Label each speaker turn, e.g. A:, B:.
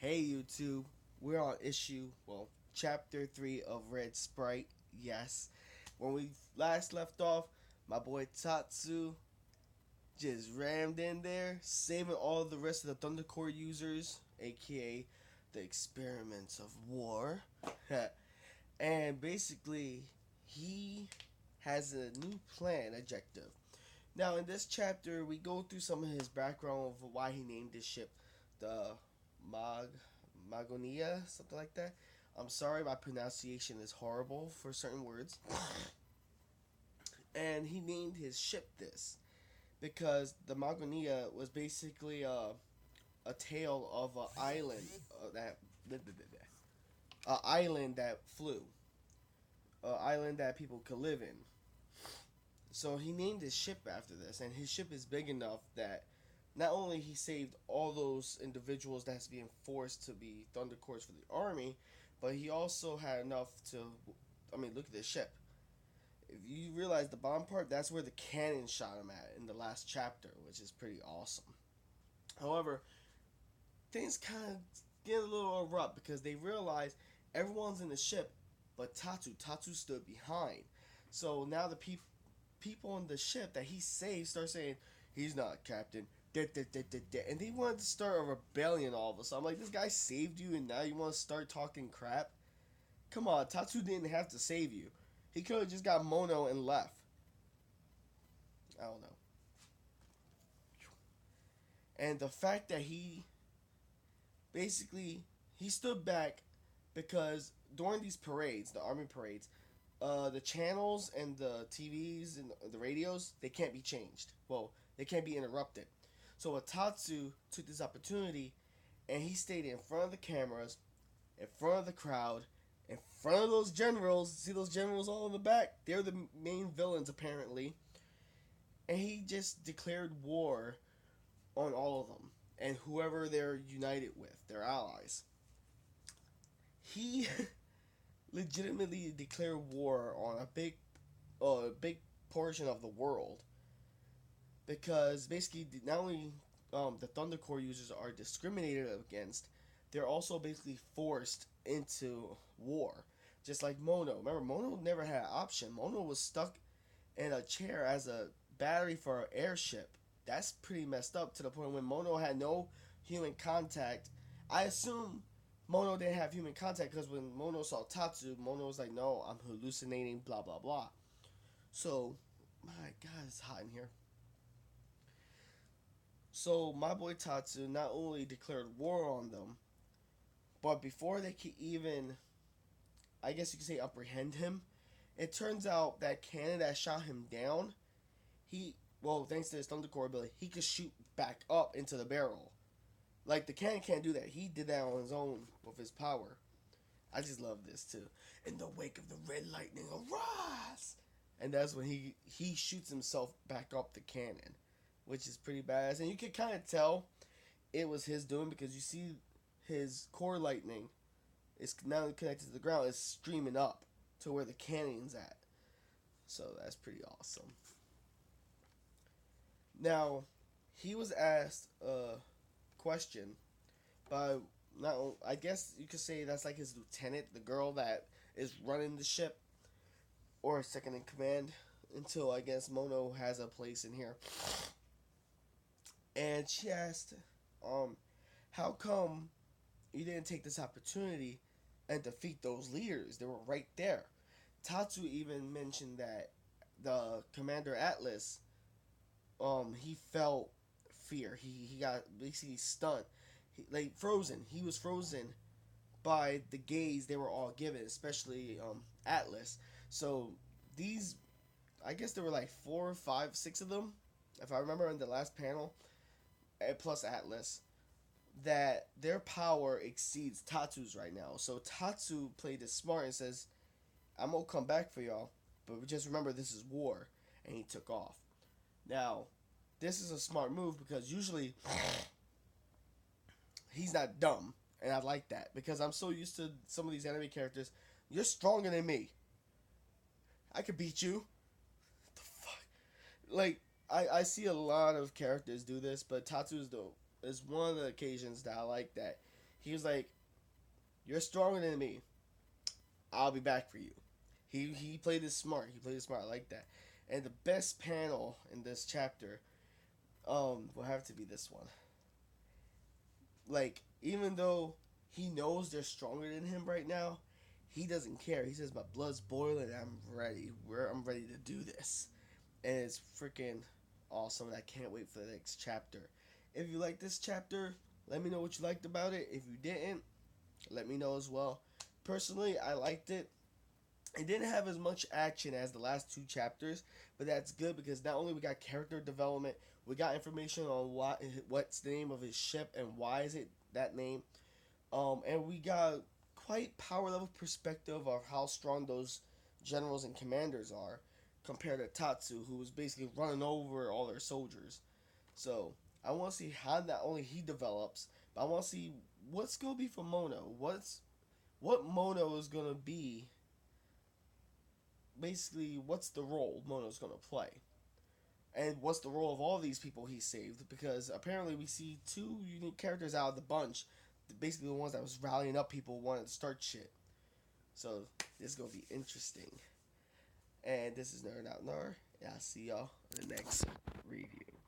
A: Hey YouTube, we're on chapter 3 of Red Sprite. Yes. When we last left off, my boy Tatsu just rammed in there, saving all the rest of the Thunder Core users, aka the experiments of war. And basically, he has a new plan objective. Now, in this chapter, we go through some of his background of why he named this ship the Mag Magonia, something like that. I'm sorry, my pronunciation is horrible for certain words. And he named his ship this because the Magonia was basically a tale of an island that a island that flew, a island that people could live in. So he named his ship after this, and his ship is big enough that not only he saved all those individuals that's being forced to be Thunder Corps for the army, but he also had enough to. I mean, look at this ship. If you realize the bomb part, that's where the cannon shot him at in the last chapter, which is pretty awesome. However, things kind of get a little erupt because they realize everyone's in the ship, but Tatsu stood behind. So now the people on the ship that he saved start saying he's not captain. And they wanted to start a rebellion all of a sudden. I'm like, this guy saved you, and now you want to start talking crap? Come on, Tatsu didn't have to save you. He could have just got Mono and left. I don't know. And the fact that he basically he stood back because during these parades, the army parades, the channels and the TVs and the radios, they can't be changed. Well, they can't be interrupted. So Atatsu took this opportunity and he stayed in front of the cameras, in front of the crowd, in front of those generals. See those generals all in the back? They're the main villains apparently. And he just declared war on all of them and whoever they're united with, their allies. He legitimately declared war on a big portion of the world because basically not only the Thunder Core users are discriminated against, they're also basically forced into war. Just like Mono. Remember, Mono never had an option. Mono was stuck in a chair as a battery for an airship. That's pretty messed up to the point when Mono had no human contact. I assume Mono didn't have human contact because when Mono saw Tatsu, Mono was like, no, I'm hallucinating, blah, blah, blah. So, my God, it's hot in here. So, my boy Tatsu not only declared war on them, but before they could even, I guess you could say, apprehend him, it turns out that cannon that shot him down, thanks to his Thunder Core ability, he could shoot back up into the barrel. Like, the cannon can't do that. He did that on his own with his power. I just love this too. In the wake of the red lightning, arise! And that's when he shoots himself back up the cannon, which is pretty badass. And you can kind of tell it was his doing because you see his core lightning is now connected to the ground. It's streaming up to where the cannon's at. So that's pretty awesome. Now, he was asked a question by now I guess you could say that's like his lieutenant, the girl that is running the ship, or second in command until I guess Mono has a place in here. And she asked, how come you didn't take this opportunity and defeat those leaders? They were right there. Tatsu even mentioned that the Commander Atlas, he felt fear. He got basically stunned. Like frozen. He was frozen by the gaze they were all given, especially Atlas. So these, I guess there were like 4, 5, 6 of them, if I remember in the last panel, and plus Atlas, that their power exceeds Tatsu's right now. So Tatsu played it smart and says, I'm gonna come back for y'all, but just remember this is war, and he took off. Now, this is a smart move because usually he's not dumb, and I like that because I'm so used to some of these anime characters. You're stronger than me. I could beat you. What the fuck? Like I see a lot of characters do this, but Tatsu is one of the occasions that I like that He was like, "You're stronger than me. I'll be back for you." He played it smart. He played it smart. I like that. And the best panel in this chapter, will have to be this one. Like, even though he knows they're stronger than him right now, he doesn't care. He says, "My blood's boiling. I'm ready. I'm ready to do this." And it's freaking awesome. And I can't wait for the next chapter. If you like this chapter, let me know what you liked about it. If you didn't, let me know as well. Personally, I liked it. It didn't have as much action as the last two chapters, but that's good because not only we got character development, we got information on what's the name of his ship and why is it that name. And we got quite power level perspective of how strong those generals and commanders are compared to Tatsu, who was basically running over all their soldiers. So I want to see how not only he develops, but I want to see what's gonna be for Mono. What Mono is gonna be. Basically, what's the role Mono's gonna play, and what's the role of all these people he saved? Because apparently we see two unique characters out of the bunch, basically the ones that was rallying up people wanting to start shit. So this is gonna be interesting. And this is Nerd Out Nar, and I'll see y'all in the next review.